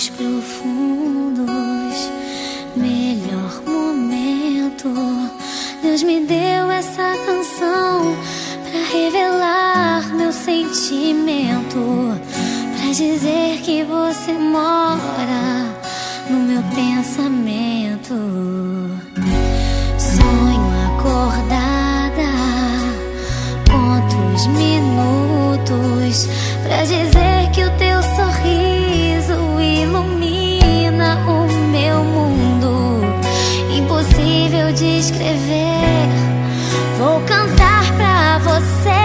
mais profundos, melhor momento. Deus me deu essa canção pra revelar meu sentimento, pra dizer que você mora no meu pensamento. Sonho acordada, conto os minutos pra dizer que o teu sorriso ilumina o meu mundo. Impossível de escrever, vou cantar pra você.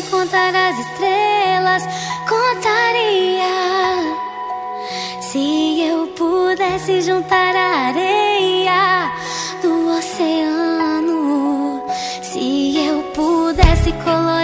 Contar as estrelas, contaria. Se eu pudesse juntar a areia do oceano, se eu pudesse colorir